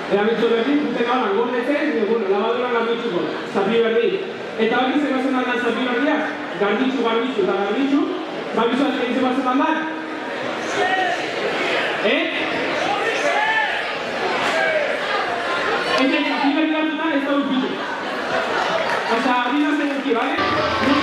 Erabiltzu berdi, dute galan gordetzen, bueno, labaduran garbitzuko, zapi berdi. Eta hori zer bazen aldan zapi berdiak, garbitzu eta garbitzu, babizu egin bazen aldan? Eta zapi berdi batzutan ez da urpitu. Osa, hori da zen urki, bale?